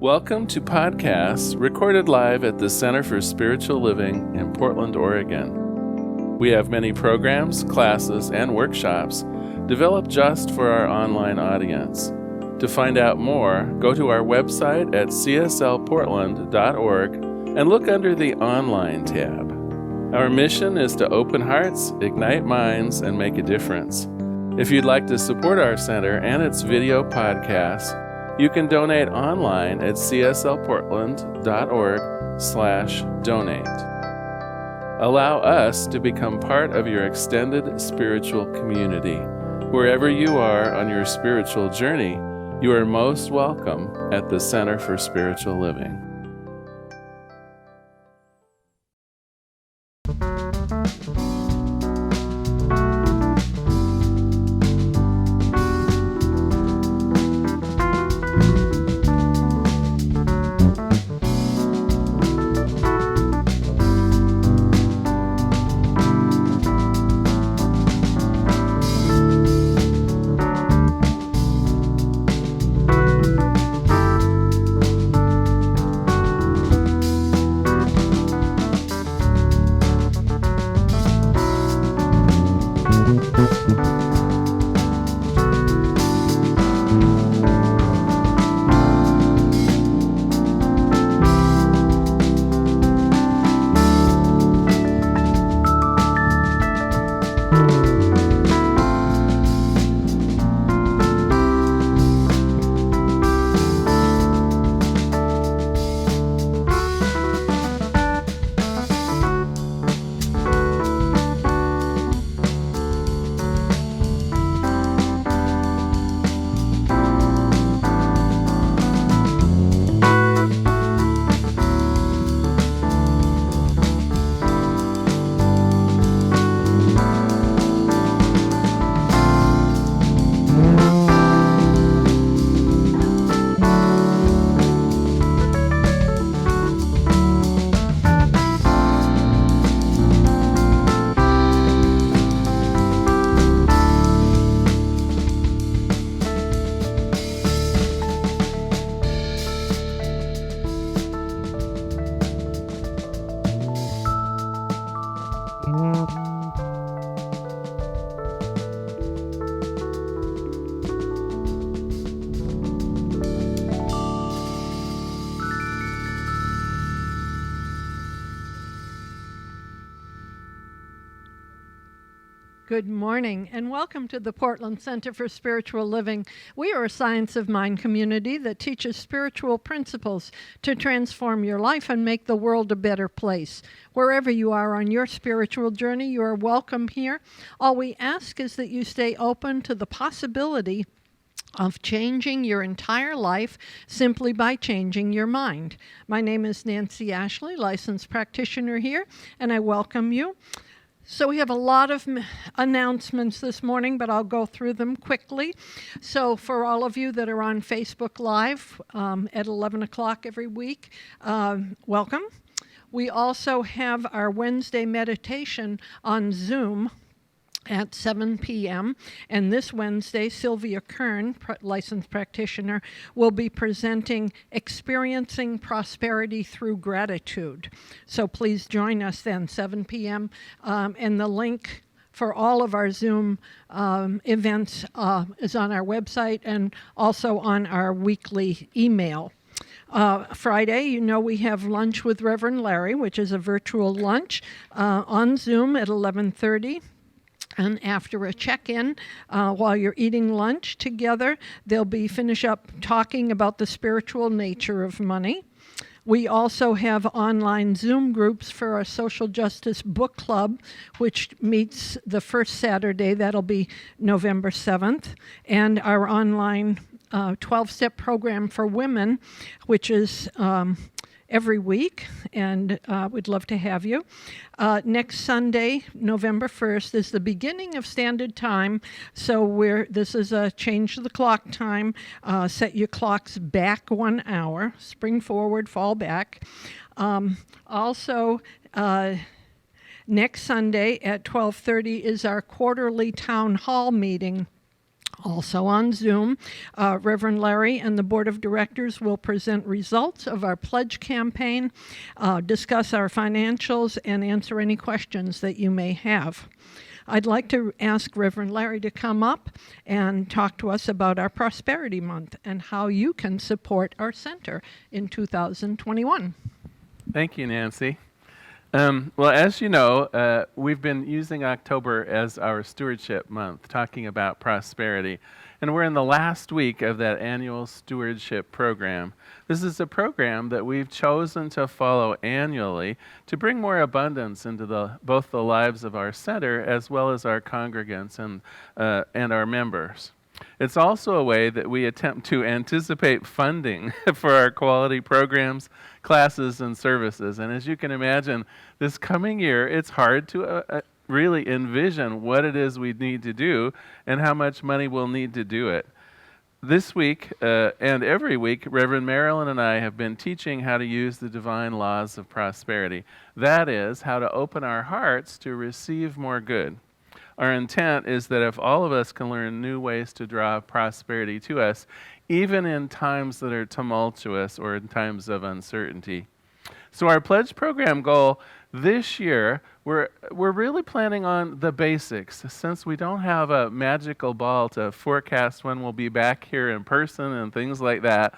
Welcome to podcasts recorded live at the Center for Spiritual Living in Portland, Oregon. We have many programs, classes, and workshops developed just for our online audience. To find out more, go to our website at cslportland.org and look under the Online tab. Our mission is to open hearts, ignite minds, and make a difference. If you'd like to support our center and its video podcasts, you can donate online at cslportland.org/donate. Allow us to become part of your extended spiritual community. Wherever you are on your spiritual journey, you are most welcome at the Center for Spiritual Living. Good morning, and welcome to the Portland Center for Spiritual Living. We are a science of mind community that teaches spiritual principles to transform your life and make the world a better place. Wherever you are on your spiritual journey, you are welcome here. All we ask is that you stay open to the possibility of changing your entire life simply by changing your mind. My name is Nancy Ashley, licensed practitioner here, and I welcome you. So we have a lot of announcements this morning, but I'll go through them quickly. So for all of you that are on Facebook Live at 11 o'clock every week, welcome. We also have our Wednesday meditation on Zoom at 7 p.m. And this Wednesday, Sylvia Kern, licensed practitioner, will be presenting Experiencing Prosperity Through Gratitude. So please join us then, 7 p.m. And the link for all of our Zoom events is on our website and also on our weekly email. Friday, you know, we have lunch with Reverend Larry, which is a virtual lunch on Zoom at 11:30. And after a check-in, while you're eating lunch together, they'll be finish up talking about the spiritual nature of money. We also have online Zoom groups for our Social Justice Book Club, which meets the first Saturday. That'll be November 7th. And our online 12-step program for women, which is every week, and we'd love to have you. Next Sunday, November 1st, is the beginning of Standard Time, so this is a change the clock time. Set your clocks back 1 hour, spring forward, fall back. Also, next Sunday at 12:30 is our quarterly town hall meeting Also on Zoom, Reverend Larry and the Board of Directors will present results of our pledge campaign, discuss our financials, and answer any questions that you may have. I'd like to ask Reverend Larry to come up and talk to us about our Prosperity Month and how you can support our center in 2021. Thank you, Nancy. Well, as you know, we've been using October as our stewardship month, talking about prosperity. And we're in the last week of that annual stewardship program. This is a program that we've chosen to follow annually to bring more abundance into both the lives of our center as well as our congregants and our members. It's also a way that we attempt to anticipate funding for our quality programs, classes, and services. And as you can imagine, this coming year, it's hard to really envision what it is we need to do and how much money we'll need to do it. This week and every week, Reverend Marilyn and I have been teaching how to use the divine laws of prosperity. That is, how to open our hearts to receive more good. Our intent is that if all of us can learn new ways to draw prosperity to us, even in times that are tumultuous or in times of uncertainty. So our pledge program goal this year, we're really planning on the basics. Since we don't have a magical ball to forecast when we'll be back here in person and things like that,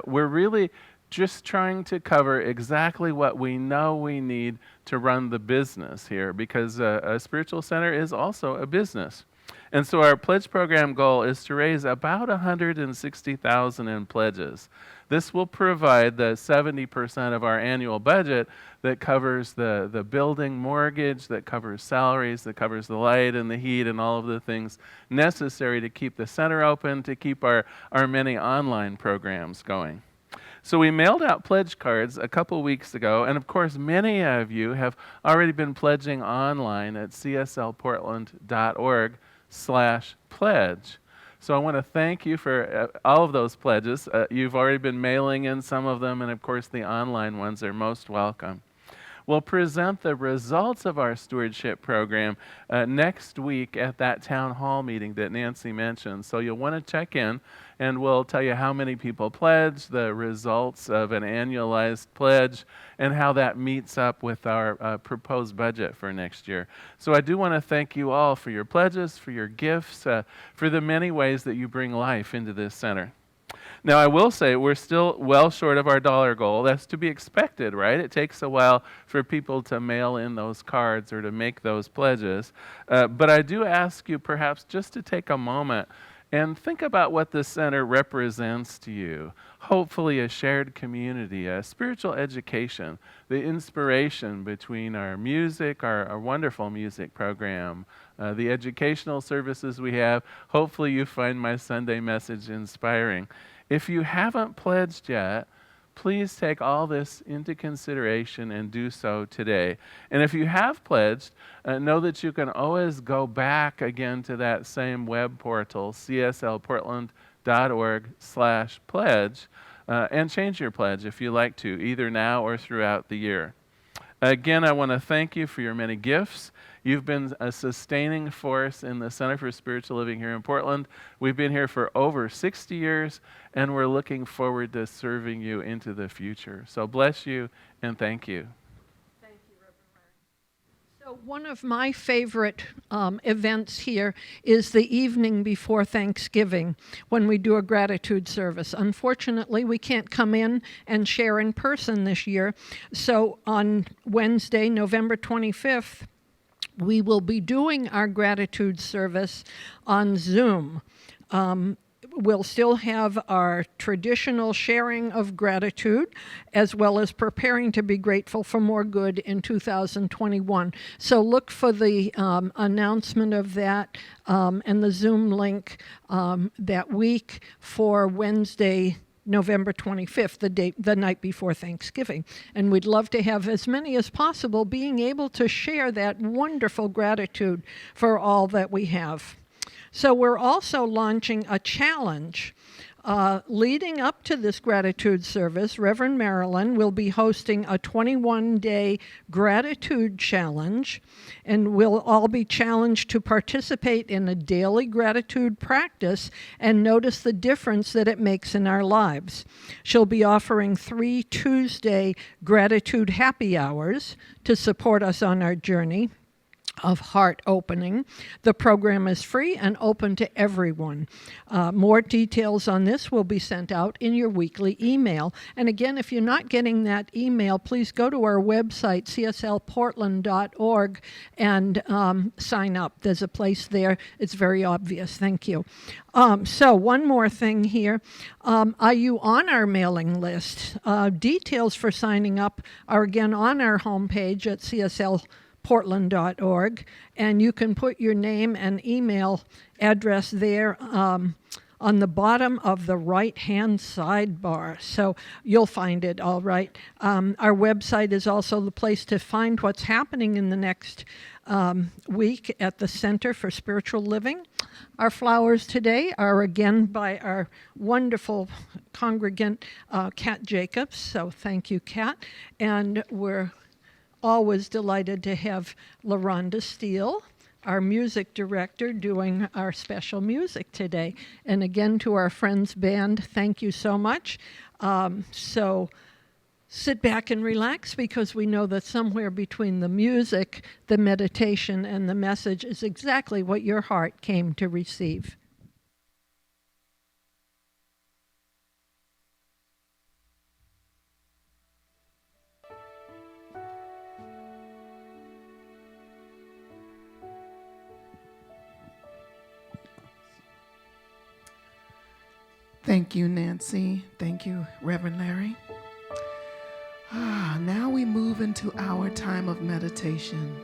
we're really just trying to cover exactly what we know we need to run the business here, because a spiritual center is also a business. And so our pledge program goal is to raise about $160,000 in pledges. This will provide the 70% of our annual budget that covers the building mortgage, that covers salaries, that covers the light and the heat and all of the things necessary to keep the center open, to keep our many online programs going. So we mailed out pledge cards a couple weeks ago, and of course many of you have already been pledging online at cslportland.org/pledge. So I want to thank you for all of those pledges. You've already been mailing in some of them, and of course the online ones are most welcome. We'll present the results of our stewardship program next week at that town hall meeting that Nancy mentioned. So you'll want to check in, and we'll tell you how many people pledged, the results of an annualized pledge, and how that meets up with our proposed budget for next year. So I do want to thank you all for your pledges, for your gifts, for the many ways that you bring life into this center. Now, I will say we're still well short of our dollar goal. That's to be expected, right? It takes a while for people to mail in those cards or to make those pledges. But I do ask you perhaps just to take a moment and think about what the center represents to you. Hopefully a shared community, a spiritual education, the inspiration between our music, our wonderful music program, the educational services we have. Hopefully you find my Sunday message inspiring. If you haven't pledged yet, please take all this into consideration and do so today. And if you have pledged, know that you can always go back again to that same web portal, cslportland.org/pledge, and change your pledge if you like to, either now or throughout the year. Again, I want to thank you for your many gifts. You've been a sustaining force in the Center for Spiritual Living here in Portland. We've been here for over 60 years, and we're looking forward to serving you into the future. So bless you and thank you. Thank you, Reverend Larry. So one of my favorite events here is the evening before Thanksgiving when we do a gratitude service. Unfortunately, we can't come in and share in person this year. So on Wednesday, November 25th, we will be doing our gratitude service on Zoom. We'll still have our traditional sharing of gratitude, as well as preparing to be grateful for more good in 2021. So look for the announcement of that and the Zoom link that week for Wednesday, November 25th, the night before Thanksgiving. And we'd love to have as many as possible being able to share that wonderful gratitude for all that we have. So we're also launching a challenge Leading up to this gratitude service, Reverend Marilyn will be hosting a 21-day gratitude challenge, and we'll all be challenged to participate in a daily gratitude practice and notice the difference that it makes in our lives. She'll be offering 3 Tuesday gratitude happy hours to support us on our journey of heart opening. The program is free and open to everyone. More details on this will be sent out in your weekly email. And again, if you're not getting that email, please go to our website, cslportland.org, and sign up. There's a place there. It's very obvious. Thank you. So one more thing here. Are you on our mailing list? Details for signing up are again on our homepage at cslportland.org, and you can put your name and email address there on the bottom of the right-hand sidebar. So you'll find it all right. Our website is also the place to find what's happening in the next week at the Center for Spiritual Living. Our flowers today are again by our wonderful congregant, Kat Jacobs. So thank you, Kat. And we're always delighted to have LaRhonda Steele, our music director, doing our special music today. And again, to our Friends Band, thank you so much. So sit back and relax, because we know that somewhere between the music, the meditation, and the message is exactly what your heart came to receive. Thank you, Nancy. Thank you, Reverend Larry. Now we move into our time of meditation.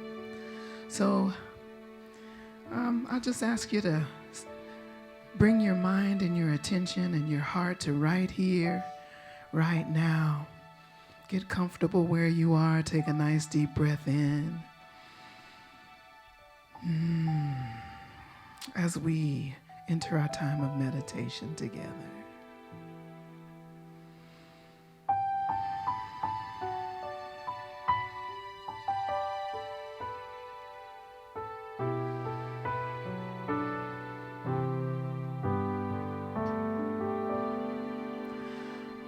So I'll just ask you to bring your mind and your attention and your heart to right here, right now. Get comfortable where you are. Take a nice deep breath in. As we enter our time of meditation together.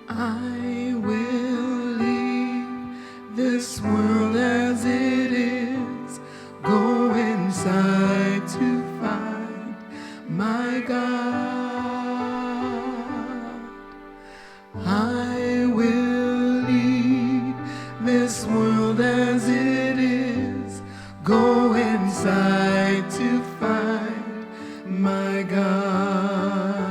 I will leave this world as it is, go inside to find my God. I will leave this world as it is, go inside to find my God.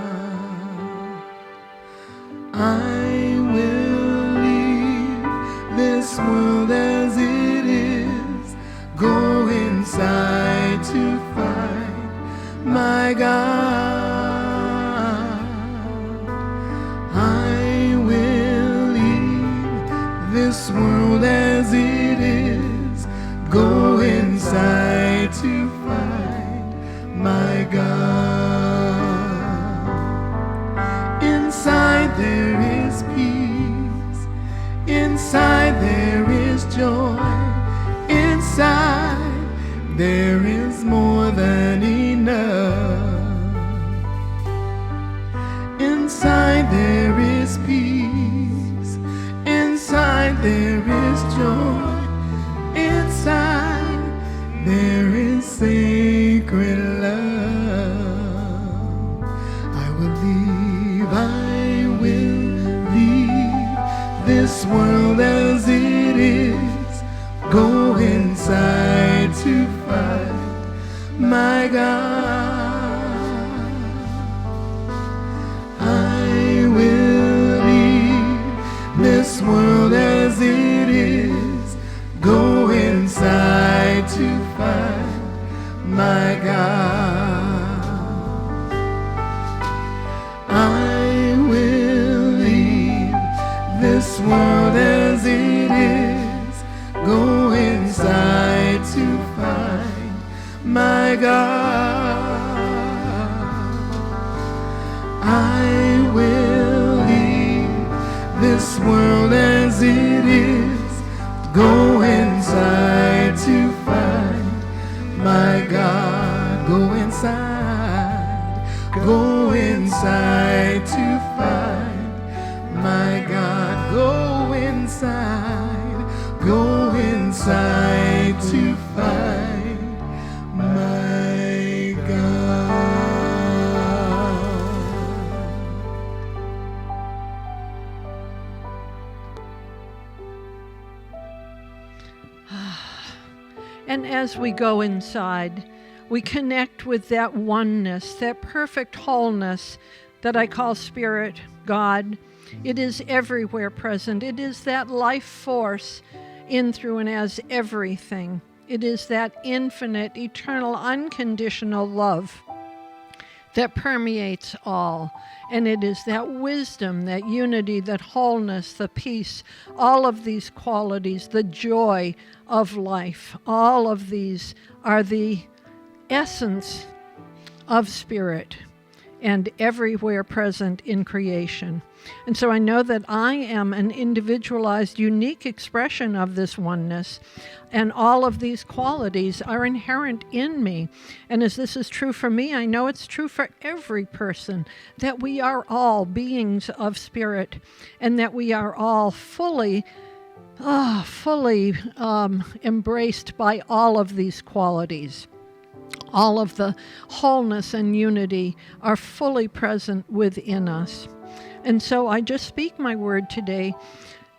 I will leave this world as it is, go inside to find my God. I will leave this world as it is, go inside to find my God. Inside there is peace, inside there is joy, inside there is more than enough. Inside there is peace, inside there is joy, inside there is sacred love. I will leave this world as it is, go inside to find my God. I will leave this world as it is, go inside to find my God. I will leave this world as it is, go inside to find my God. I will this world as it is. Go inside to find my God. Go inside. Go inside to find my God. Go inside. Go inside to find my God. And as we go inside, we connect with that oneness, that perfect wholeness that I call Spirit, God. It is everywhere present. It is that life force in, through, and as everything. It is that infinite, eternal, unconditional love that permeates all. And it is that wisdom, that unity, that wholeness, the peace, all of these qualities, the joy of life. All of these are the essence of Spirit and everywhere present in creation. And so I know that I am an individualized, unique expression of this oneness, and all of these qualities are inherent in me. And as this is true for me, I know it's true for every person, that we are all beings of Spirit, and that we are all fully embraced by all of these qualities. All of the wholeness and unity are fully present within us. And so I just speak my word today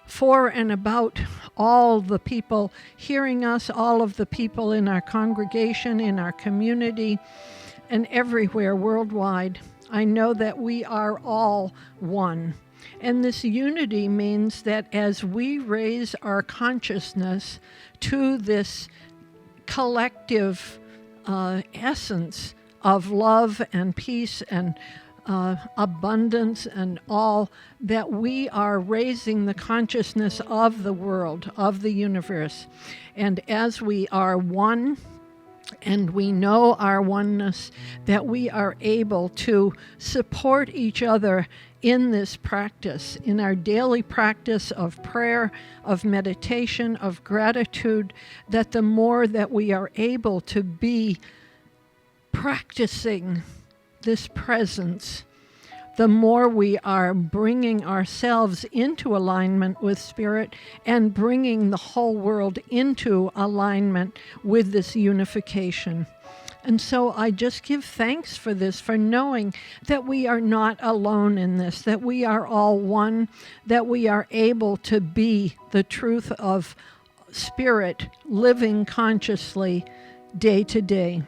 for and about all the people hearing us, all of the people in our congregation, in our community, and everywhere worldwide. I know that we are all one. And this unity means that as we raise our consciousness to this collective essence of love and peace and abundance and all, that we are raising the consciousness of the world, of the universe. And as we are one, and we know our oneness, that we are able to support each other in this practice, in our daily practice of prayer, of meditation, of gratitude, that the more that we are able to be practicing this presence, the more we are bringing ourselves into alignment with Spirit and bringing the whole world into alignment with this unification. And so I just give thanks for this, for knowing that we are not alone in this, that we are all one, that we are able to be the truth of Spirit living consciously day to day.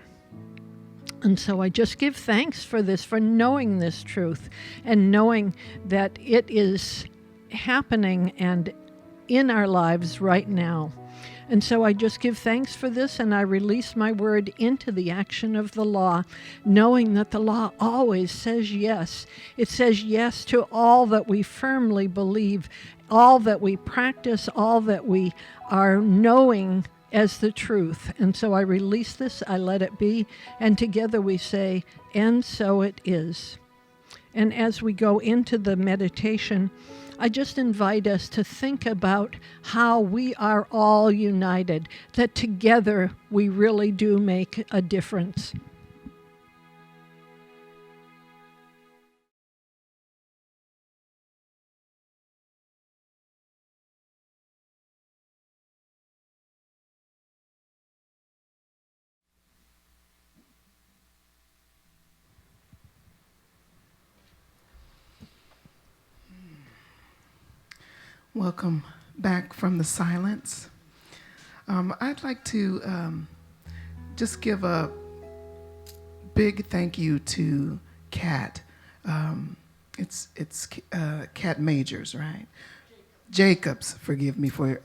And so I just give thanks for this, for knowing this truth and knowing that it is happening and in our lives right now. And so I just give thanks for this, and I release my word into the action of the law, knowing that the law always says yes. It says yes to all that we firmly believe, all that we practice, all that we are knowing as the truth. And so I release this, I let it be, and together we say, and so it is. And as we go into the meditation, I just invite us to think about how we are all united, that together we really do make a difference. Welcome back from the silence. I'd like to just give a big thank you to Kat. It's Kat Majors, right? Jacobs, forgive me for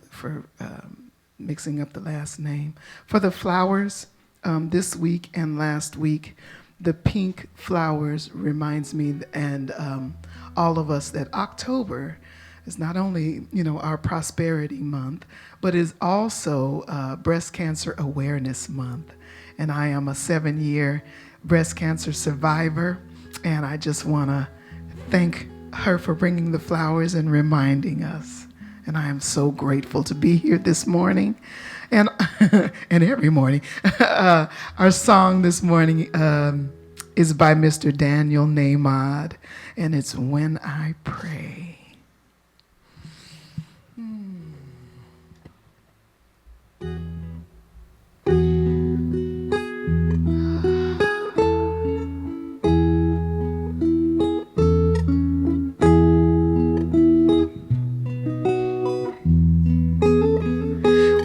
mixing up the last name. For the flowers this week and last week, the pink flowers reminds me and all of us that October is not only, our prosperity month, but is also Breast Cancer Awareness Month. And I am a 7-year breast cancer survivor, and I just want to thank her for bringing the flowers and reminding us. And I am so grateful to be here this morning and and every morning. Our song this morning is by Mr. Danial, Nahmod, and it's When I Pray.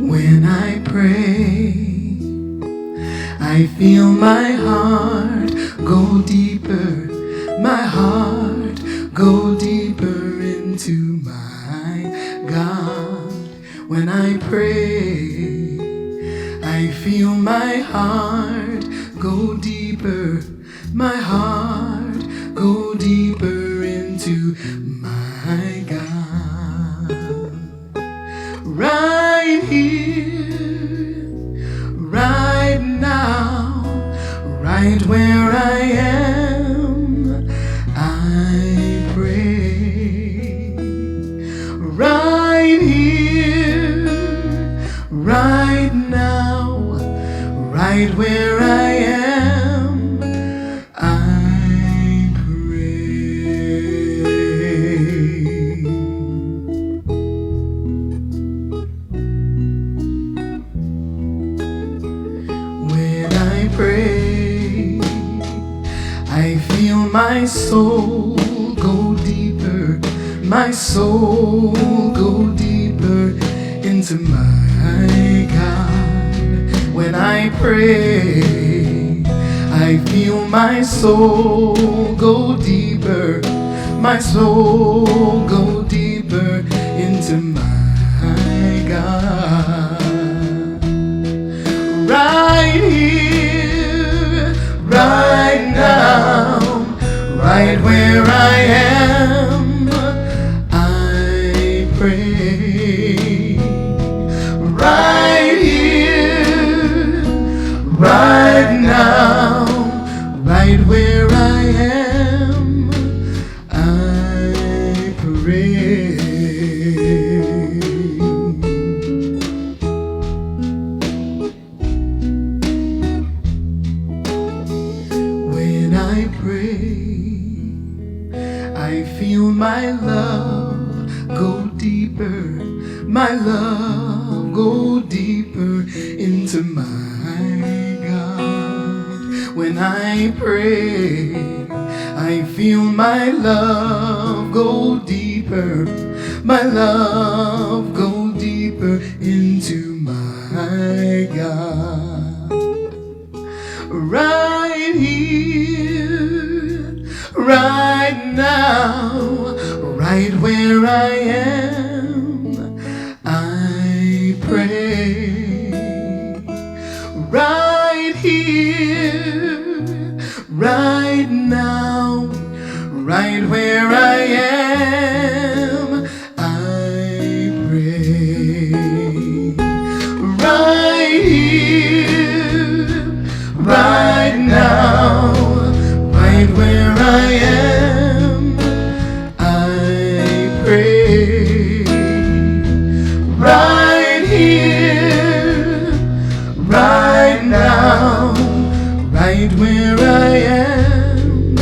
When I pray, I feel my heart go deeper, my heart go deeper into my God. When I pray, I feel my heart go deeper, my heart go deeper into my God. Right here, right now, right where I am, I pray. Right here, right now, right where I am, I pray. When I pray, I feel my soul go deeper, my soul go deeper into my God. When I pray, I feel my soul go deeper, my soul go deeper into my God. Right here, right now, right where I am, I pray. Right here, right now, right where I am, I pray. When I pray, I feel my love go deeper, my love go deeper into my God. When I pray, I feel my love go deeper, my love go deeper into my God. Right here, right now, right where I am, I pray. Right here, right now, right where I am, I pray. Right here, right now, right where I am, I pray. Right here, right now, right where I am,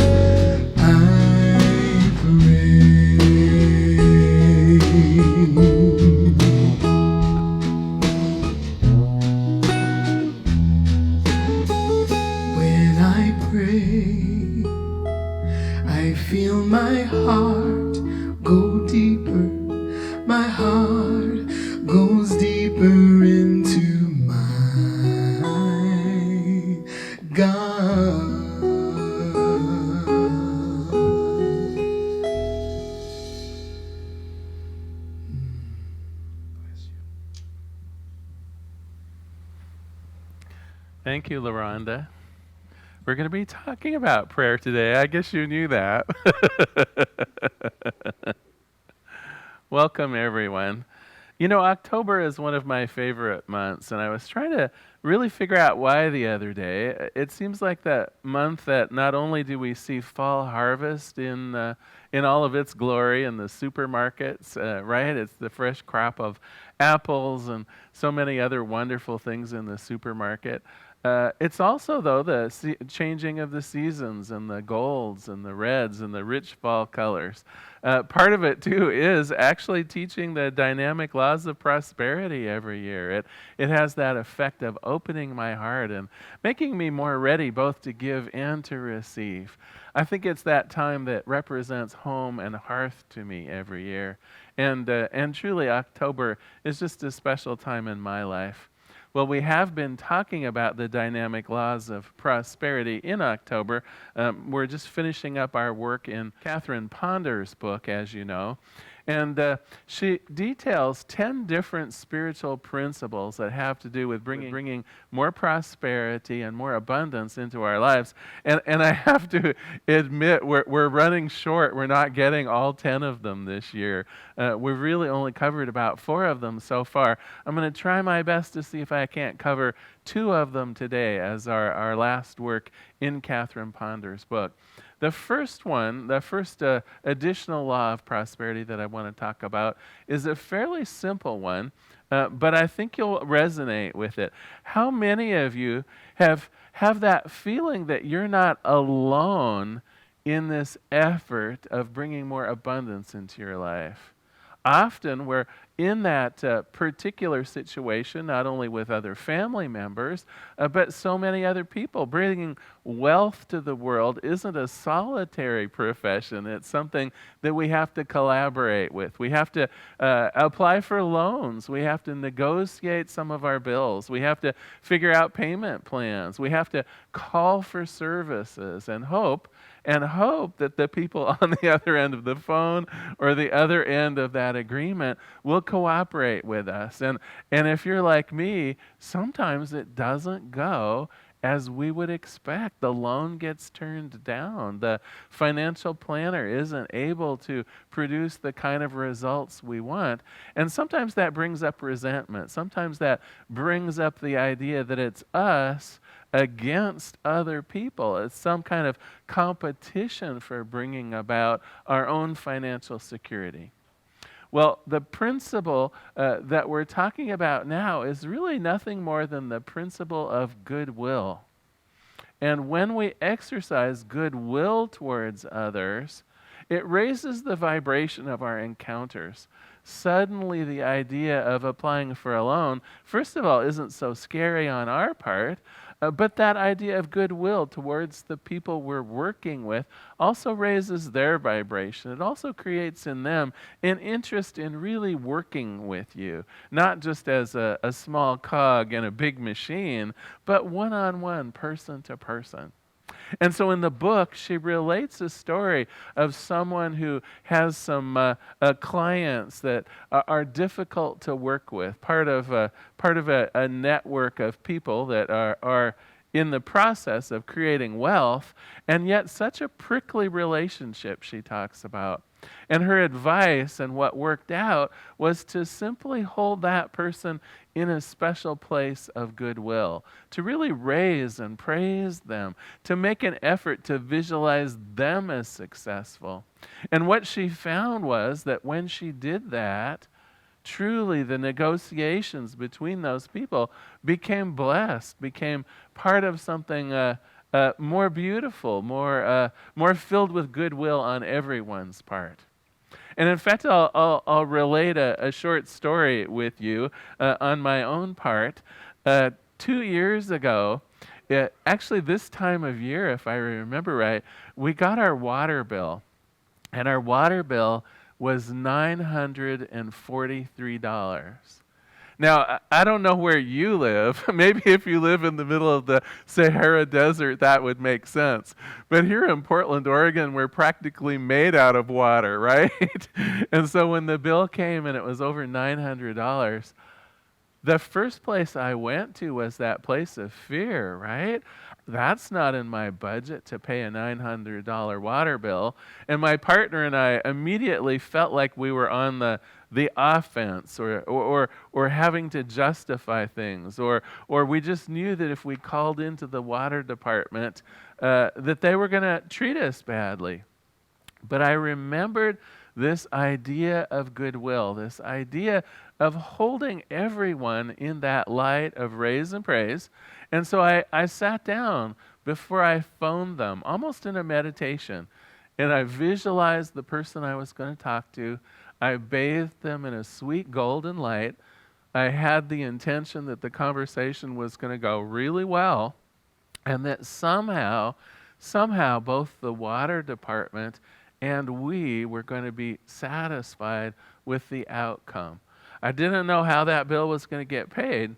I pray. When I pray, I feel my heart go deeper, my heart goes deeper into my God. Thank you, LaRhonda. We're going to be talking about prayer today. I guess you knew that. Welcome, everyone. October is one of my favorite months, and I was trying to really figure out why the other day. It seems like that month that not only do we see fall harvest in all of its glory in the supermarkets, right? It's the fresh crop of apples and so many other wonderful things in the supermarket. It's also, though, the changing of the seasons and the golds and the reds and the rich fall colors. Part of it, too, is actually teaching the dynamic laws of prosperity every year. It has that effect of opening my heart and making me more ready both to give and to receive. I think it's that time that represents home and hearth to me every year. And truly, October is just a special time in my life. Well, we have been talking about the dynamic laws of prosperity in October. We're just finishing up our work in Catherine Ponder's book, as you know. And she details 10 different spiritual principles that have to do with bringing more prosperity and more abundance into our lives. And I have to admit, we're running short. We're not getting all 10 of them this year. We've really only covered about 4 of them so far. I'm going to try my best to see if I can't cover 2 of them today as our last work in Catherine Ponder's book. The first one, the first additional law of prosperity that I want to talk about is a fairly simple one, but I think you'll resonate with it. How many of you have that feeling that you're not alone in this effort of bringing more abundance into your life? Often we're in that particular situation, not only with other family members, but so many other people. Bringing wealth to the world isn't a solitary profession. It's something that we have to collaborate with. We have to apply for loans. We have to negotiate some of our bills. We have to figure out payment plans. We have to call for services and hope that the people on the other end of the phone or the other end of that agreement will cooperate with us. And if you're like me, sometimes it doesn't go as we would expect. The loan gets turned down. The financial planner isn't able to produce the kind of results we want. And sometimes that brings up resentment. Sometimes that brings up the idea that it's us against other people. It's some kind of competition for bringing about our own financial security. Well, the principle that we're talking about now is really nothing more than the principle of goodwill. And when we exercise goodwill towards others, it raises the vibration of our encounters. Suddenly, the idea of applying for a loan, first of all, isn't so scary on our part, but that idea of goodwill towards the people we're working with also raises their vibration. It also creates in them an interest in really working with you, not just as a small cog in a big machine, but one-on-one, person to person. And so in the book, she relates a story of someone who has some clients that are difficult to work with, part of a network of people that are in the process of creating wealth, and yet such a prickly relationship she talks about. And her advice and what worked out was to simply hold that person in a special place of goodwill, to really raise and praise them, to make an effort to visualize them as successful. And what she found was that when she did that, truly the negotiations between those people became blessed, became part of something more beautiful, more filled with goodwill on everyone's part. And in fact, I'll relate a short story with you on my own part. 2 years ago, actually this time of year, if I remember right, we got our water bill. And our water bill was $943. Now, I don't know where you live. Maybe if you live in the middle of the Sahara Desert, that would make sense. But here in Portland, Oregon, we're practically made out of water, right? And so when the bill came and it was over $900, the first place I went to was that place of fear, right? that's not in my budget to pay a $900 water bill. And my partner and I immediately felt like we were on the offense, or having to justify things, or we just knew that if we called into the water department, that they were going to treat us badly. But I remembered this idea of goodwill, this idea of holding everyone in that light of raise and praise. And so I sat down before I phoned them, almost in a meditation, and I visualized the person I was going to talk to. I bathed them in a sweet golden light. I had the intention that the conversation was going to go really well, and that somehow both the water department and we were going to be satisfied with the outcome. I didn't know how that bill was going to get paid,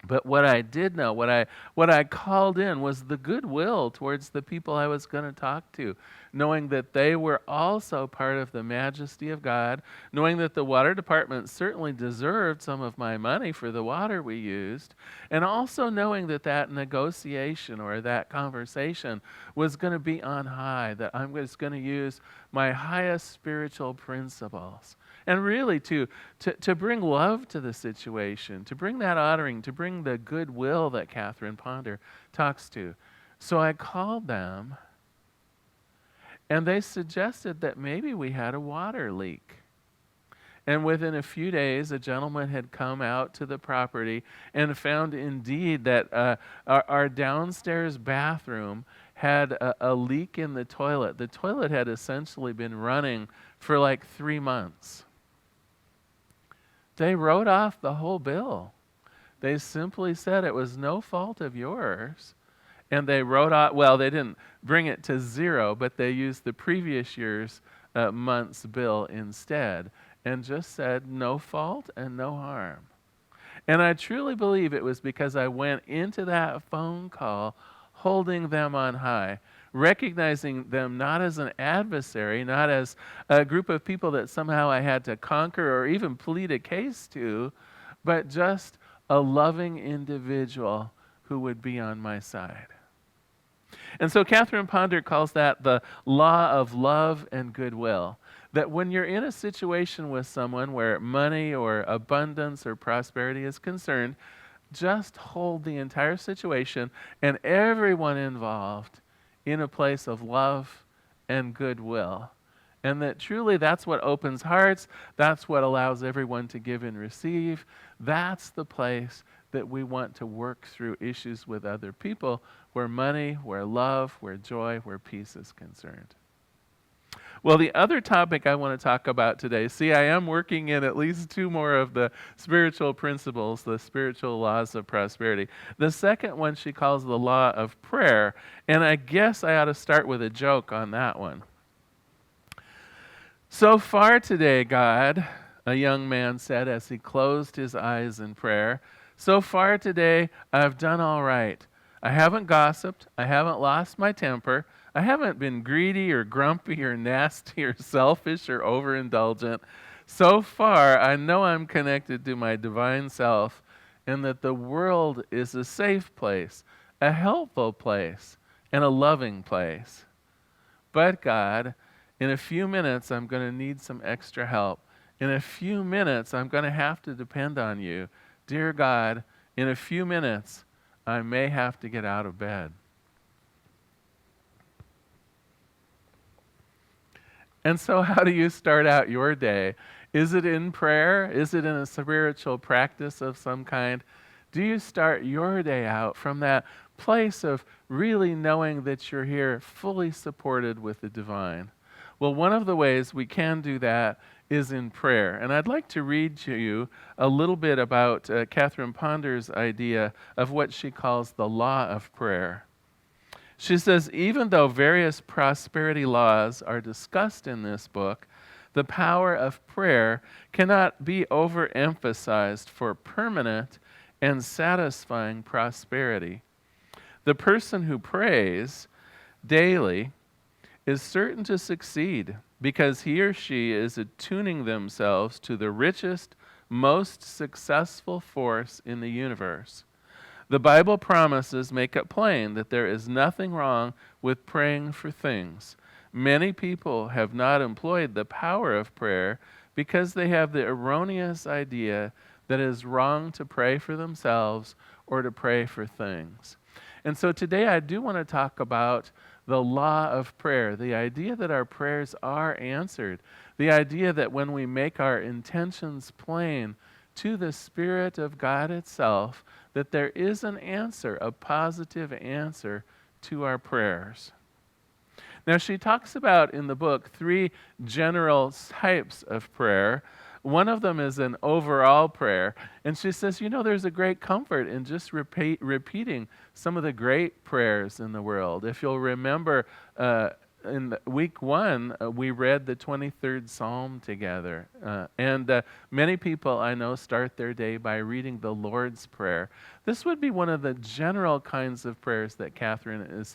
but what I did know, what I called in, was the goodwill towards the people I was going to talk to, knowing that they were also part of the majesty of God, knowing that the water department certainly deserved some of my money for the water we used, and also knowing that that negotiation or that conversation was going to be on high, that I was going to use my highest spiritual principles. And really to bring love to the situation, to bring that honoring, to bring the goodwill that Catherine Ponder talks to. So I called them, and they suggested that maybe we had a water leak. And within a few days, a gentleman had come out to the property and found indeed that our downstairs bathroom had a leak in the toilet. The toilet had essentially been running for like 3 months. They wrote off the whole bill. They simply said it was no fault of yours. And they wrote off, well, they didn't bring it to zero, but they used the previous year's month's bill instead, and just said no fault and no harm. And I truly believe it was because I went into that phone call holding them on high, recognizing them not as an adversary, not as a group of people that somehow I had to conquer or even plead a case to, but just a loving individual who would be on my side. And so Catherine Ponder calls that the law of love and goodwill. That when you're in a situation with someone where money or abundance or prosperity is concerned, just hold the entire situation and everyone involved in a place of love and goodwill. And that truly that's what opens hearts, that's what allows everyone to give and receive. That's the place that we want to work through issues with other people, where money, where love, where joy, where peace is concerned. Well, the other topic I want to talk about today, see, I am working in at least 2 more of the spiritual principles, the spiritual laws of prosperity. The second one she calls the law of prayer, and I guess I ought to start with a joke on that one. So far today, God, a young man said as he closed his eyes in prayer, so far today, I've done all right. I haven't gossiped. I haven't lost my temper. I haven't been greedy or grumpy or nasty or selfish or overindulgent. So far, I know I'm connected to my divine self and that the world is a safe place, a helpful place, and a loving place. But God, in a few minutes, I'm going to need some extra help. In a few minutes, I'm going to have to depend on you. Dear God, in a few minutes, I may have to get out of bed. And so how do you start out your day? Is it in prayer? Is it in a spiritual practice of some kind? Do you start your day out from that place of really knowing that you're here fully supported with the divine? Well, one of the ways we can do that is in prayer. And I'd like to read to you a little bit about Catherine Ponder's idea of what she calls the law of prayer. She says, even though various prosperity laws are discussed in this book, the power of prayer cannot be overemphasized for permanent and satisfying prosperity. The person who prays daily is certain to succeed because he or she is attuning themselves to the richest, most successful force in the universe. The Bible promises make it plain that there is nothing wrong with praying for things. Many people have not employed the power of prayer because they have the erroneous idea that it is wrong to pray for themselves or to pray for things. And so today I do want to talk about the law of prayer, the idea that our prayers are answered, the idea that when we make our intentions plain to the Spirit of God itself, that there is an answer, a positive answer to our prayers. Now, she talks about in the book 3 general types of prayer. One of them is an overall prayer. And she says, there's a great comfort in just repeating some of the great prayers in the world. If you'll remember, in week 1, we read the 23rd Psalm together. And many people I know start their day by reading the Lord's Prayer. This would be one of the general kinds of prayers that Catherine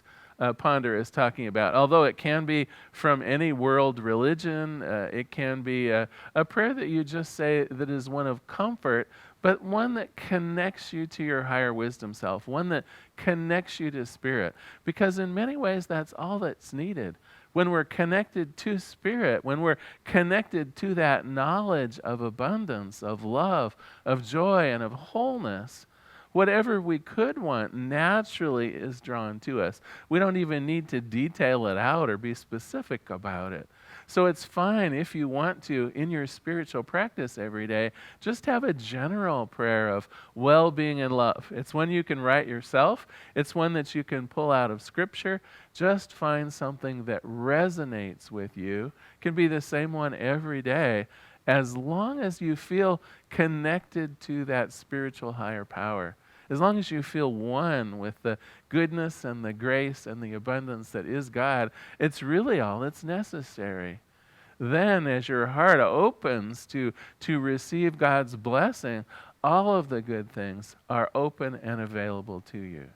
Ponder is talking about. Although it can be from any world religion, it can be a prayer that you just say that is one of comfort, but one that connects you to your higher wisdom self, one that connects you to Spirit. Because in many ways, that's all that's needed. When we're connected to Spirit, when we're connected to that knowledge of abundance, of love, of joy, and of wholeness, whatever we could want naturally is drawn to us. We don't even need to detail it out or be specific about it. So it's fine if you want to, in your spiritual practice every day, just have a general prayer of well-being and love. It's one you can write yourself. It's one that you can pull out of Scripture. Just find something that resonates with you. It can be the same one every day, as long as you feel connected to that spiritual higher power. As long as you feel one with the goodness and the grace and the abundance that is God, it's really all that's necessary. Then as your heart opens to receive God's blessing, all of the good things are open and available to you.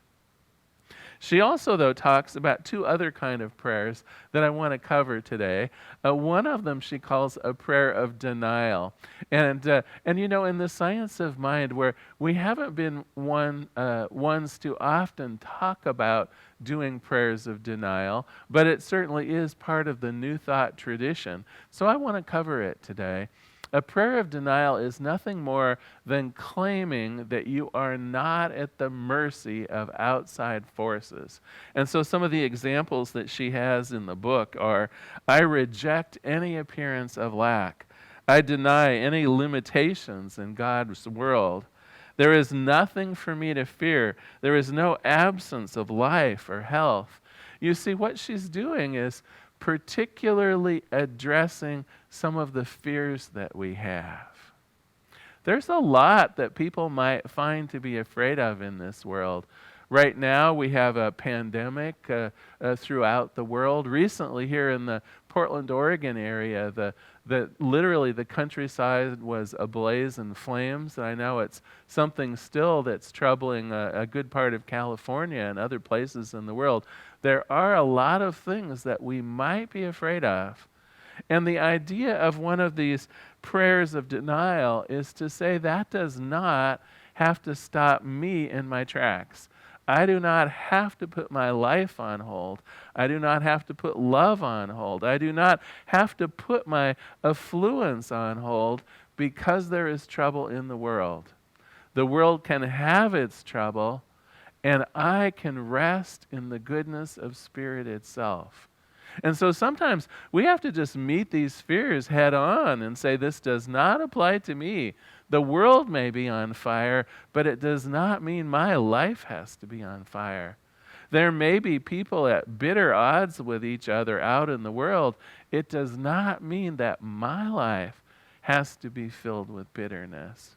She also, though, talks about 2 other kind of prayers that I want to cover today. One of them she calls a prayer of denial. And in the science of mind, where we haven't been ones to often talk about doing prayers of denial, but it certainly is part of the New Thought tradition. So I want to cover it today. A prayer of denial is nothing more than claiming that you are not at the mercy of outside forces. And so some of the examples that she has in the book are, I reject any appearance of lack. I deny any limitations in God's world. There is nothing for me to fear. There is no absence of life or health. You see, what she's doing is particularly addressing some of the fears that we have. There's a lot that people might find to be afraid of in this world. Right now, we have a pandemic throughout the world. Recently, here in the Portland, Oregon area, literally the countryside was ablaze in flames. And I know it's something still that's troubling a good part of California and other places in the world. There are a lot of things that we might be afraid of. And the idea of one of these prayers of denial is to say that does not have to stop me in my tracks. I do not have to put my life on hold. I do not have to put love on hold. I do not have to put my affluence on hold because there is trouble in the world. The world can have its trouble, and I can rest in the goodness of Spirit itself. And so sometimes we have to just meet these fears head on and say, this does not apply to me. The world may be on fire, but it does not mean my life has to be on fire. There may be people at bitter odds with each other out in the world. It does not mean that my life has to be filled with bitterness.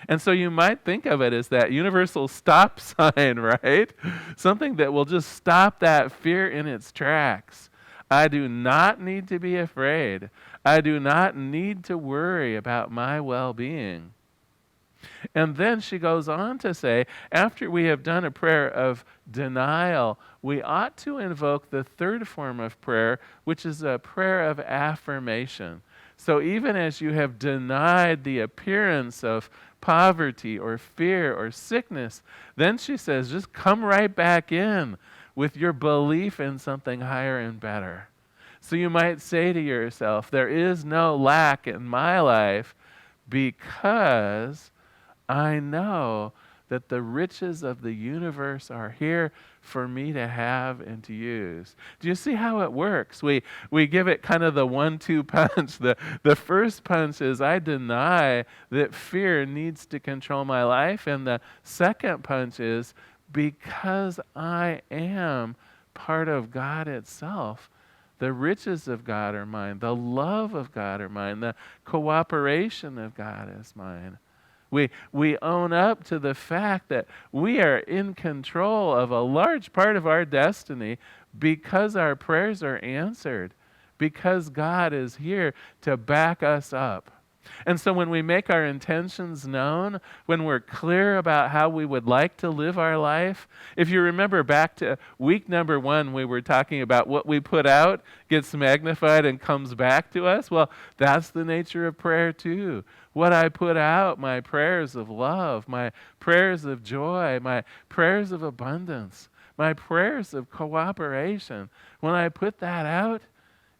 And so you might think of it as that universal stop sign, right? Something that will just stop that fear in its tracks. I do not need to be afraid. I do not need to worry about my well-being. And then she goes on to say, after we have done a prayer of denial, we ought to invoke the third form of prayer, which is a prayer of affirmation. So even as you have denied the appearance of poverty or fear or sickness, then she says, just come right back in with your belief in something higher and better. So you might say to yourself, there is no lack in my life because I know that the riches of the universe are here for me to have and to use. Do you see how it works? We give it kind of the 1-2 punch. The first punch is I deny that fear needs to control my life. And the second punch is because I am part of God itself, the riches of God are mine. The love of God are mine. The cooperation of God is mine. We own up to the fact that we are in control of a large part of our destiny because our prayers are answered, because God is here to back us up. And so when we make our intentions known, when we're clear about how we would like to live our life, if you remember back to week number 1, we were talking about what we put out gets magnified and comes back to us. Well, that's the nature of prayer too. What I put out, my prayers of love, my prayers of joy, my prayers of abundance, my prayers of cooperation, when I put that out,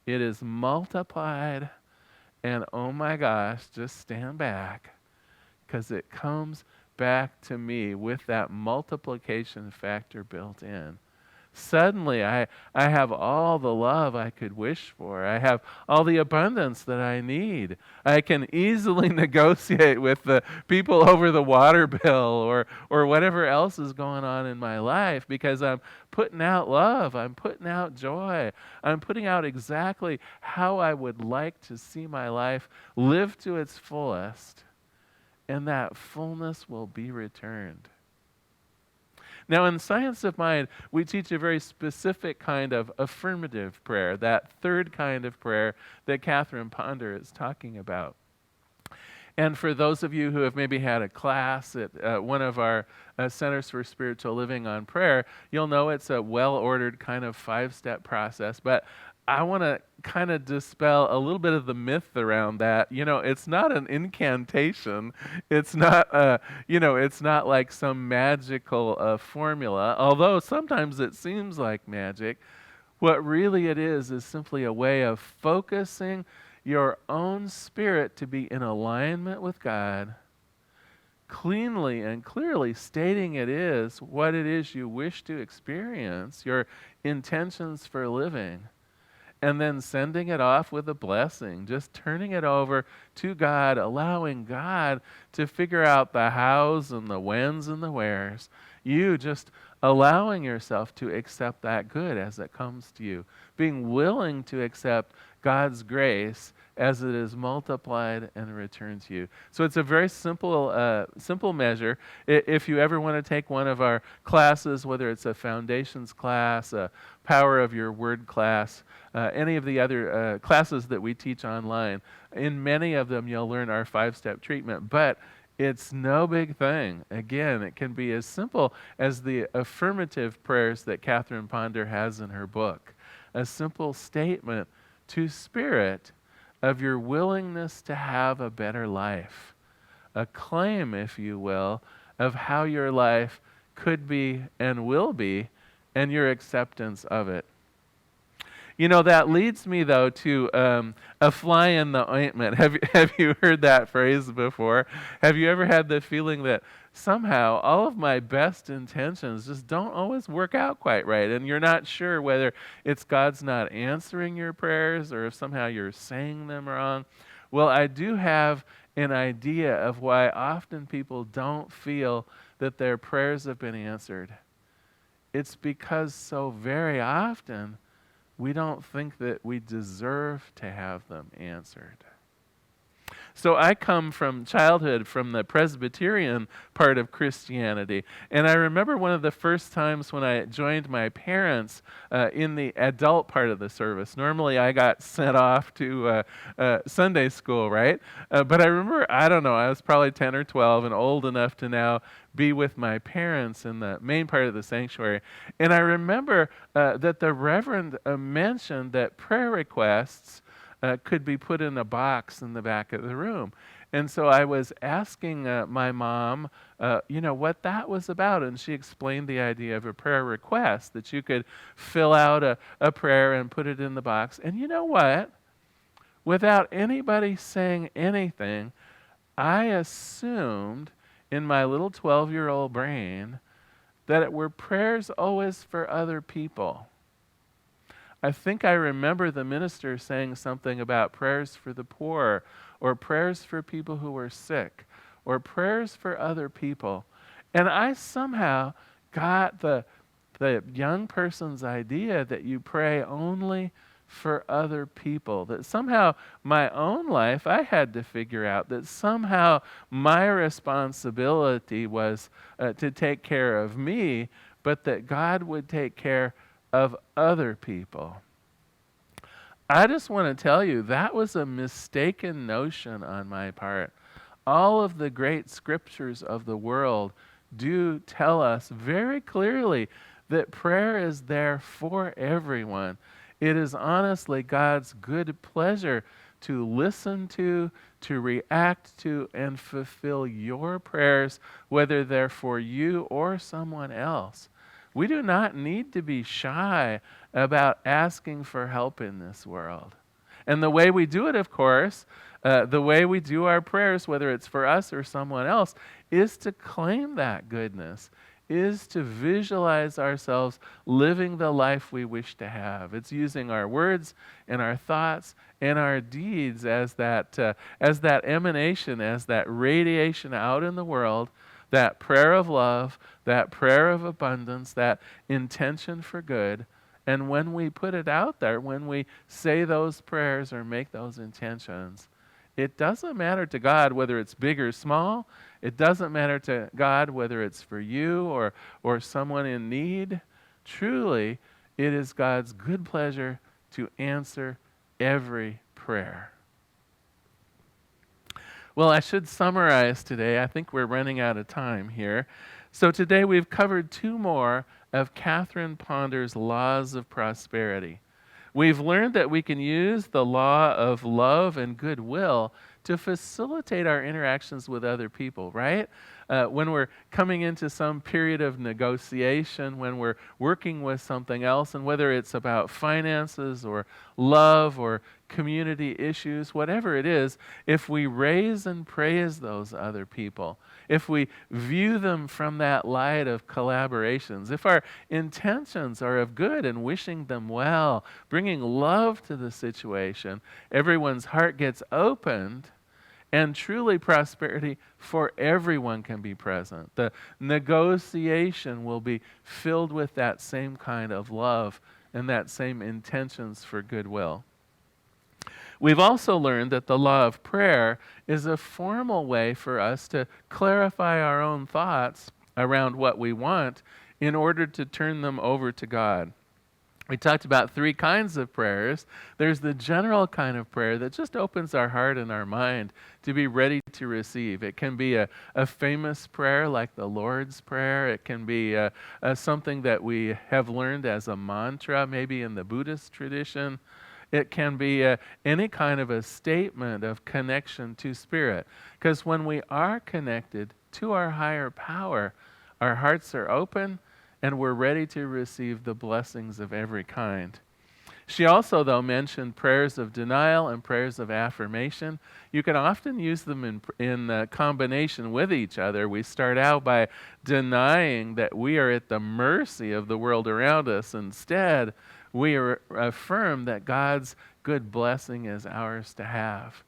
it is multiplied. And oh my gosh, just stand back, because it comes back to me with that multiplication factor built in. Suddenly, I have all the love I could wish for. I have all the abundance that I need. I can easily negotiate with the people over the water bill or whatever else is going on in my life because I'm putting out love. I'm putting out joy. I'm putting out exactly how I would like to see my life live to its fullest. And that fullness will be returned. Now, in Science of Mind, we teach a very specific kind of affirmative prayer, that third kind of prayer that Catherine Ponder is talking about. And for those of you who have maybe had a class at one of our Centers for Spiritual Living on prayer, you'll know it's a well-ordered kind of 5-step process. But I want to kind of dispel a little bit of the myth around that. You know, it's not an incantation. It's not, it's not like some magical formula, although sometimes it seems like magic. What really it is simply a way of focusing your own spirit to be in alignment with God, cleanly and clearly stating it is what it is you wish to experience, your intentions for living, and then sending it off with a blessing, just turning it over to God, allowing God to figure out the hows and the whens and the wheres. You just allowing yourself to accept that good as it comes to you, being willing to accept God's grace as it is multiplied and returned to you. So it's a very simple measure. If you ever want to take one of our classes, whether it's a foundations class, a power of your word class, any of the other classes that we teach online, in many of them you'll learn our 5-step treatment. But it's no big thing. Again, it can be as simple as the affirmative prayers that Catherine Ponder has in her book. A simple statement to Spirit of your willingness to have a better life. A claim, if you will, of how your life could be and will be, and your acceptance of it. You know, that leads me, though, to a fly in the ointment. Have you heard that phrase before? Have you ever had the feeling that somehow all of my best intentions just don't always work out quite right, and you're not sure whether it's God's not answering your prayers or if somehow you're saying them wrong? Well, I do have an idea of why often people don't feel that their prayers have been answered. It's because so very often we don't think that we deserve to have them answered. So I come from childhood from the Presbyterian part of Christianity. And I remember one of the first times when I joined my parents in the adult part of the service. Normally I got sent off to Sunday school, right? But I remember, I don't know, I was probably 10 or 12 and old enough to now be with my parents in the main part of the sanctuary. And I remember that the Reverend mentioned that prayer requests could be put in a box in the back of the room. And so I was asking my mom, what that was about. And she explained the idea of a prayer request, that you could fill out a prayer and put it in the box. And you know what? Without anybody saying anything, I assumed in my little 12-year-old brain that it were prayers always for other people. I think I remember the minister saying something about prayers for the poor, or prayers for people who were sick, or prayers for other people. And I somehow got the young person's idea that you pray only for other people, that somehow my own life, I had to figure out that somehow my responsibility was to take care of me, but that God would take care of other people. I just want to tell you, that was a mistaken notion on my part. All of the great scriptures of the world do tell us very clearly that prayer is there for everyone. It is honestly God's good pleasure to listen to react to, and fulfill your prayers, whether they're for you or someone else. We do not need to be shy about asking for help in this world. And the way we do it, of course, the way we do our prayers, whether it's for us or someone else, is to claim that goodness, is to visualize ourselves living the life we wish to have. It's using our words and our thoughts and our deeds as that emanation, as that radiation out in the world, that prayer of love, that prayer of abundance, that intention for good. And when we put it out there, when we say those prayers or make those intentions, it doesn't matter to God whether it's big or small. It doesn't matter to God whether it's for you or someone in need. Truly, it is God's good pleasure to answer every prayer. Well, I should summarize today. I think we're running out of time here. So today we've covered 2 more of Catherine Ponder's laws of prosperity. We've learned that we can use the law of love and goodwill to facilitate our interactions with other people, right? When we're coming into some period of negotiation, when we're working with something else, and whether it's about finances or love or community issues, whatever it is, if we raise and praise those other people, if we view them from that light of collaborations, if our intentions are of good and wishing them well, bringing love to the situation, everyone's heart gets opened, and truly prosperity for everyone can be present. The negotiation will be filled with that same kind of love and that same intentions for goodwill. We've also learned that the law of prayer is a formal way for us to clarify our own thoughts around what we want in order to turn them over to God. We talked about 3 kinds of prayers. There's the general kind of prayer that just opens our heart and our mind to be ready to receive. It can be a famous prayer like the Lord's Prayer. It can be something that we have learned as a mantra, maybe in the Buddhist tradition. It can be any kind of a statement of connection to Spirit. Because when we are connected to our higher power, our hearts are open, and we're ready to receive the blessings of every kind. She also, though, mentioned prayers of denial and prayers of affirmation. You can often use them in combination with each other. We start out by denying that we are at the mercy of the world around us. Instead, we affirm that God's good blessing is ours to have.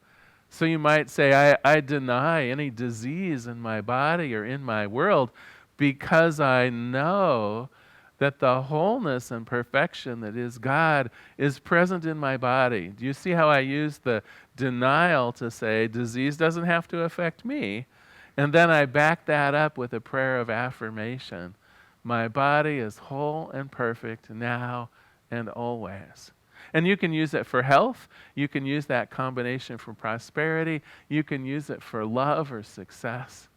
So you might say, I deny any disease in my body or in my world, because I know that the wholeness and perfection that is God is present in my body. Do you see how I use the denial to say disease doesn't have to affect me? And then I back that up with a prayer of affirmation. My body is whole and perfect now and always. And you can use it for health. You can use that combination for prosperity. You can use it for love or success.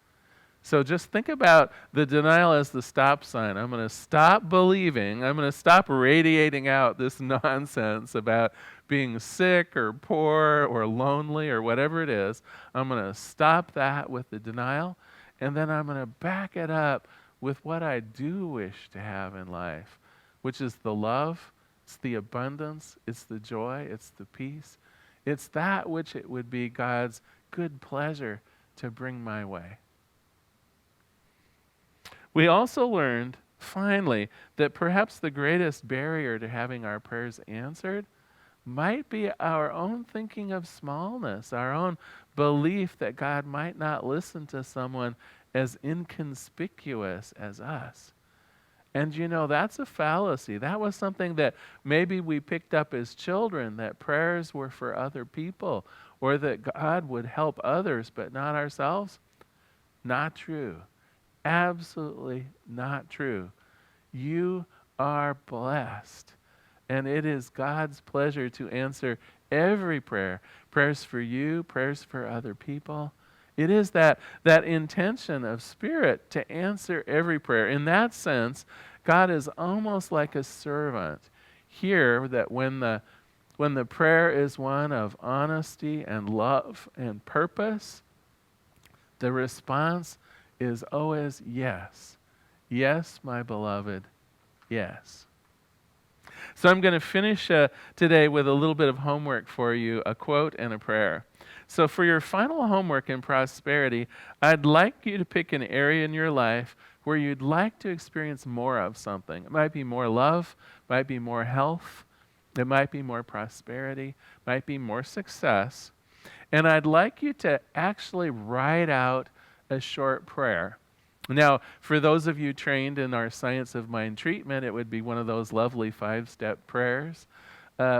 So just think about the denial as the stop sign. I'm going to stop believing. I'm going to stop radiating out this nonsense about being sick or poor or lonely or whatever it is. I'm going to stop that with the denial, and then I'm going to back it up with what I do wish to have in life, which is the love, it's the abundance, it's the joy, it's the peace. It's that which it would be God's good pleasure to bring my way. We also learned, finally, that perhaps the greatest barrier to having our prayers answered might be our own thinking of smallness, our own belief that God might not listen to someone as inconspicuous as us. And that's a fallacy. That was something that maybe we picked up as children, that prayers were for other people, or that God would help others but not ourselves. Not true. Absolutely not true. You are blessed, and it is God's pleasure to answer every prayer. Prayers for you, prayers for other people. It is that intention of Spirit to answer every prayer. In that sense, God is almost like a servant. Here, that when the prayer is one of honesty and love and purpose, the response is always yes. Yes, my beloved, yes. So I'm going to finish today with a little bit of homework for you, a quote and a prayer. So for your final homework in prosperity, I'd like you to pick an area in your life where you'd like to experience more of something. It might be more love, might be more health, it might be more prosperity, might be more success. And I'd like you to actually write out a short prayer. Now, for those of you trained in our Science of Mind treatment, it would be one of those lovely 5-step prayers.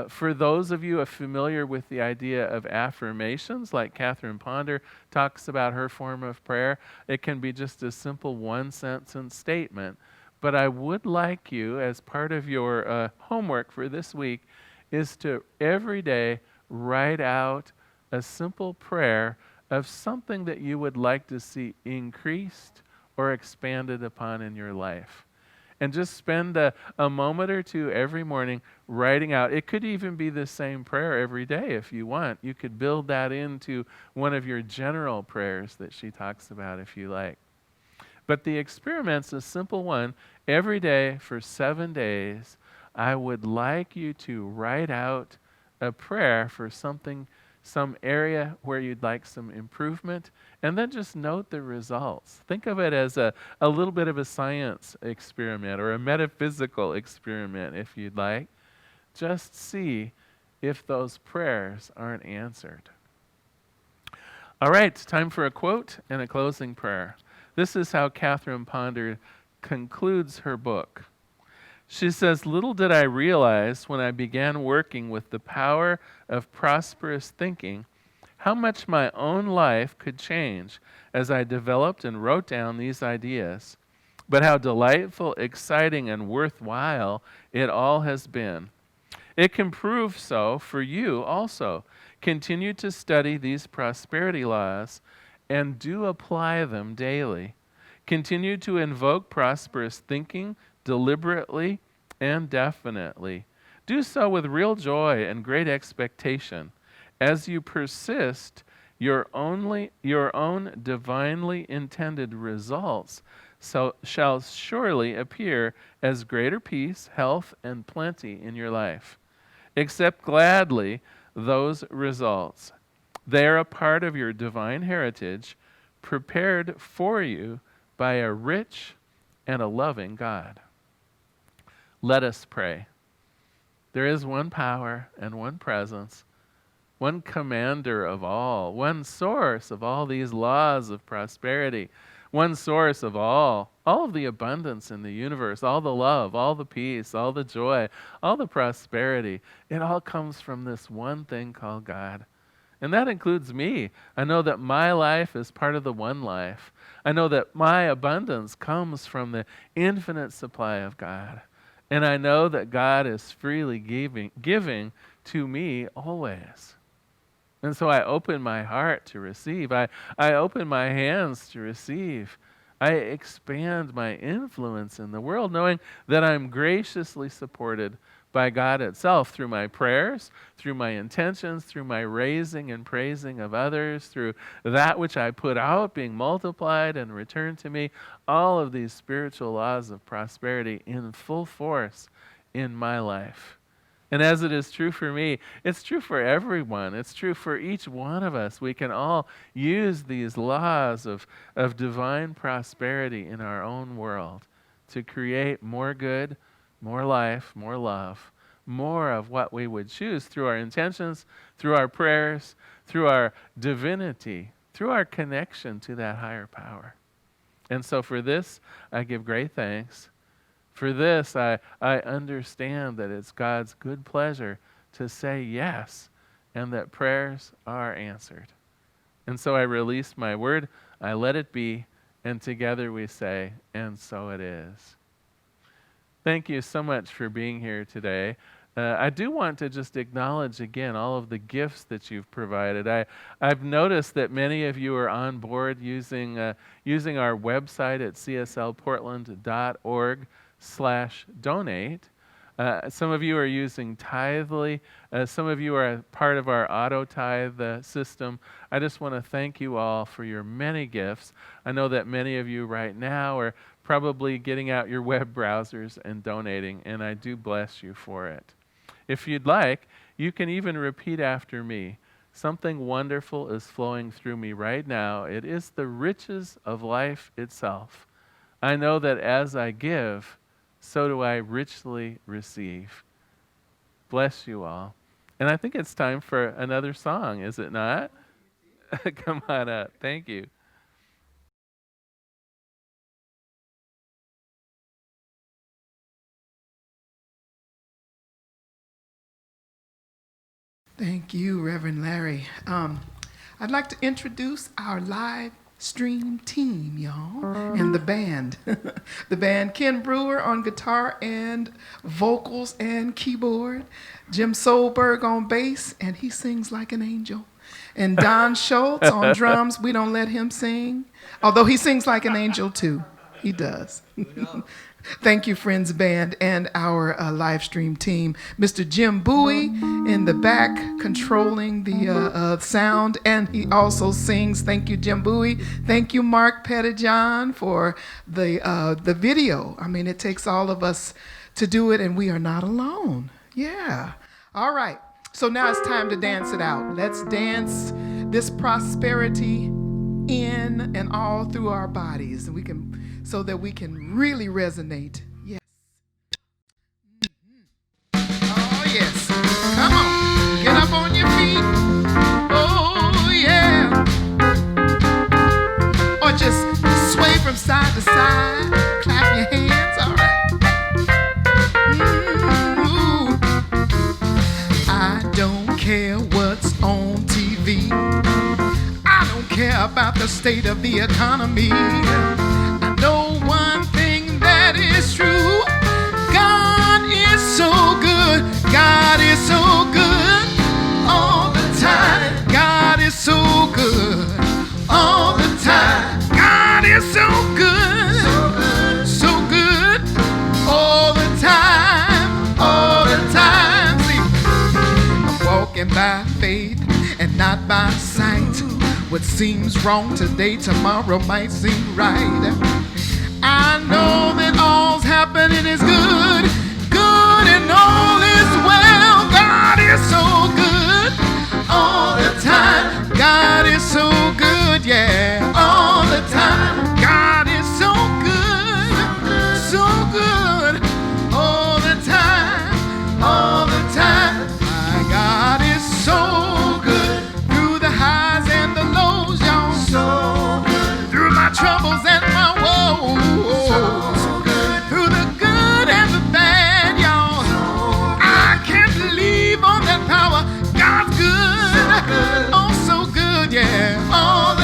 For those of you familiar with the idea of affirmations, like Catherine Ponder talks about her form of prayer, it can be just a simple one-sentence statement. But I would like you, as part of your homework for this week, is to every day write out a simple prayer of something that you would like to see increased or expanded upon in your life. And just spend a moment or two every morning writing out. It could even be the same prayer every day if you want. You could build that into one of your general prayers that she talks about if you like. But the experiment's a simple one. Every day for 7 days, I would like you to write out a prayer for something, some area where you'd like some improvement, and then just note the results. Think of it as a little bit of a science experiment or a metaphysical experiment, if you'd like. Just see if those prayers aren't answered. All right, time for a quote and a closing prayer. This is how Catherine Ponder concludes her book. She says, "Little did I realize when I began working with the power of prosperous thinking how much my own life could change as I developed and wrote down these ideas, but how delightful, exciting, and worthwhile it all has been. It can prove so for you also. Continue to study these prosperity laws and do apply them daily. Continue to invoke prosperous thinking deliberately and definitely. Do so with real joy and great expectation. As you persist, your own divinely intended results shall surely appear as greater peace, health, and plenty in your life. Accept gladly those results. They are a part of your divine heritage, prepared for you by a rich and a loving God." Let us pray. There is one power and one presence, one commander of all, one source of all these laws of prosperity, one source of all of the abundance in the universe, all the love, all the peace, all the joy, all the prosperity. It all comes from this one thing called God. And that includes me. I know that my life is part of the one life. I know that my abundance comes from the infinite supply of God. And I know that God is freely giving to me always. And so I open my heart to receive. I open my hands to receive I expand my influence in the world, knowing that I'm graciously supported by God itself through my prayers, through my intentions, through my raising and praising of others, through that which I put out being multiplied and returned to me. All of these spiritual laws of prosperity in full force in my life. And as it is true for me, it's true for everyone. It's true for each one of us. We can all use these laws of divine prosperity in our own world to create more good, more life, more love, more of what we would choose through our intentions, through our prayers, through our divinity, through our connection to that higher power. And so for this, I give great thanks. For this, I understand that it's God's good pleasure to say yes, and that prayers are answered. And so I release my word, I let it be, and together we say, and so it is. Thank you so much for being here today. I do want to just acknowledge again all of the gifts that you've provided. I've noticed that many of you are on board using our website at cslportland.org/donate. Some of you are using Tithely. Some of you are part of our auto tithe system. I just want to thank you all for your many gifts. I know that many of you right now are probably getting out your web browsers and donating, and I do bless you for it. If you'd like, you can even repeat after me. Something wonderful is flowing through me right now. It is the riches of life itself. I know that as I give, so do I richly receive. Bless you all. And I think it's time for another song, is it not? Come on up. Thank you. Thank you, Reverend Larry. I'd like to introduce our live stream team, y'all, and the band. The band, Ken Brewer on guitar and vocals and keyboard, Jim Solberg on bass, and he sings like an angel, and Don Schultz on drums. We don't let him sing, although he sings like an angel too. He does. Thank you, Friends Band, and our live stream team. Mr. Jim Bowie in the back controlling the sound, and he also sings. Thank you, Jim Bowie. Thank you, Mark Pettijohn, for the video. I mean, it takes all of us to do it, and we are not alone. Yeah. All right. So now it's time to dance it out. Let's dance this prosperity in and all through our bodies, and so that we can really resonate. Yes. Oh, yes. Come on. Get up on your feet. Oh, yeah. Or just sway from side to side. Clap your hands. All right. Ooh. I don't care what's on TV. I don't care about the state of the economy. I know one thing that is true. God is so good. God is so good all the time. God is so good all the time. God is so good. So good all the time. All the time. See, I'm walking by faith and not by sight. What seems wrong today, tomorrow might seem right. I know that all's happening is good, good and all is well. God is so good all the time. God is so good, yeah, all the time. God is so good all the time, all the time. My God is so good through the highs and the lows, y'all. So good through my troubles and my woes. So good through the good and the bad, y'all. So I can't believe on that power. God's good, oh so good, yeah, all the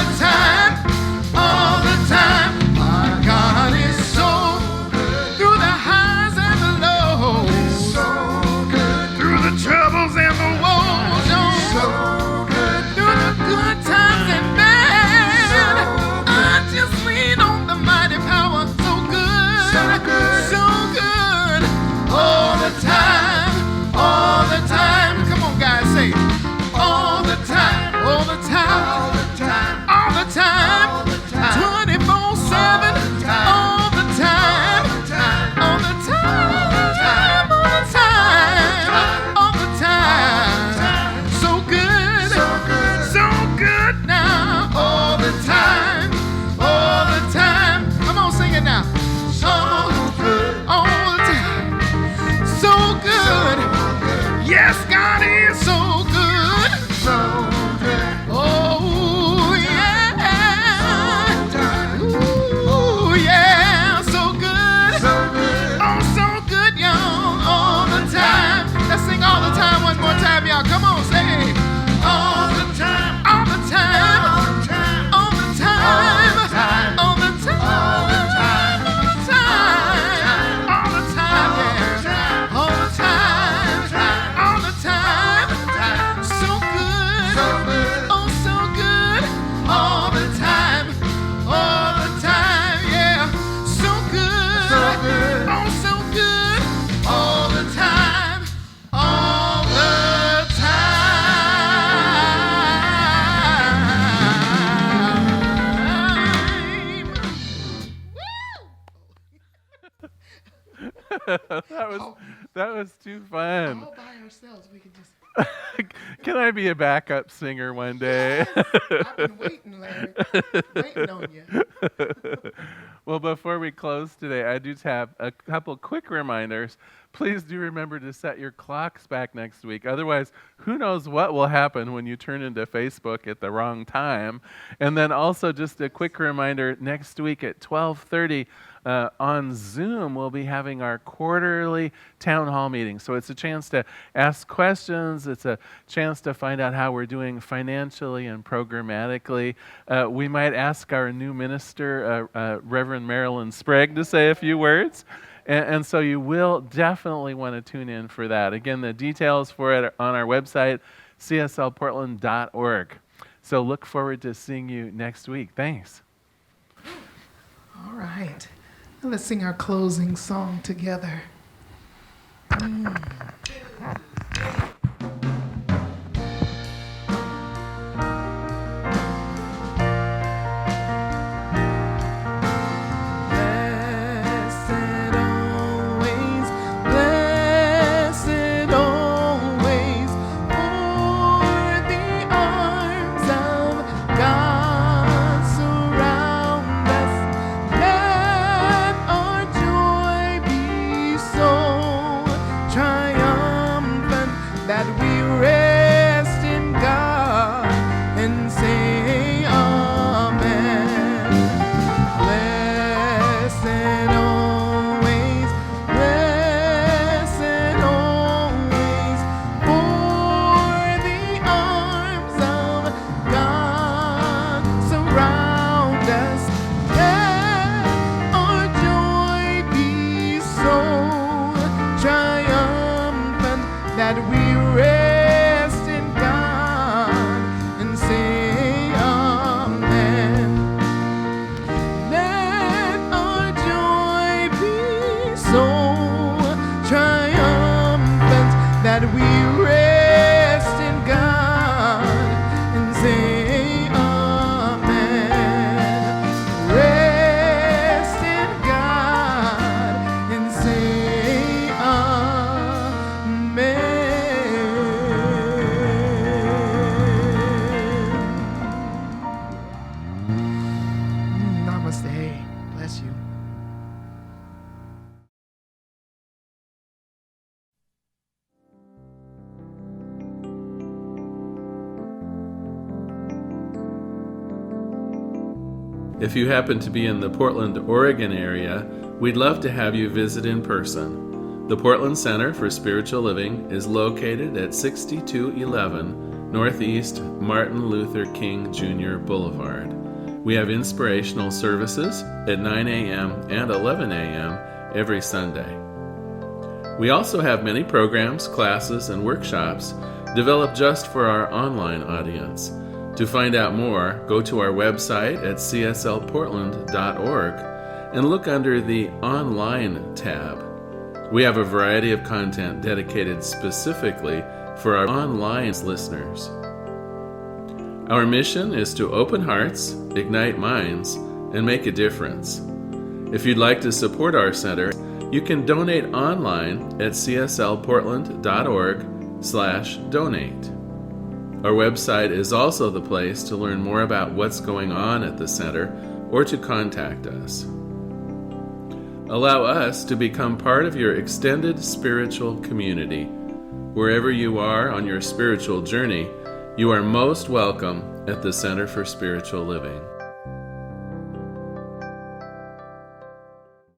that was too fun. All by ourselves, we can just. Can I be a backup singer one day? Yes, I've been waiting, Larry. Waiting on you. Well, before we close today, I do have a couple quick reminders. Please do remember to set your clocks back next week. Otherwise, who knows what will happen when you turn into Facebook at the wrong time. And then also just a quick reminder, next week at 12:30 on Zoom, we'll be having our quarterly town hall meeting. So it's a chance to ask questions. It's a chance to find out how we're doing financially and programmatically. We might ask our new minister, Reverend Marilyn Sprague, to say a few words. And so you will definitely want to tune in for that. Again, the details for it are on our website, cslportland.org. So look forward to seeing you next week. Thanks. All right. Now let's sing our closing song together. Namaste. Bless you. If you happen to be in the Portland, Oregon area, we'd love to have you visit in person. The Portland Center for Spiritual Living is located at 6211 Northeast Martin Luther King Jr. Boulevard. We have inspirational services at 9 a.m. and 11 a.m. every Sunday. We also have many programs, classes, and workshops developed just for our online audience. To find out more, go to our website at cslportland.org and look under the Online tab. We have a variety of content dedicated specifically for our online listeners. Our mission is to open hearts, ignite minds, and make a difference. If you'd like to support our center, you can donate online at cslportland.org/donate. Our website is also the place to learn more about what's going on at the center or to contact us. Allow us to become part of your extended spiritual community. Wherever you are on your spiritual journey, you are most welcome at the Center for Spiritual Living.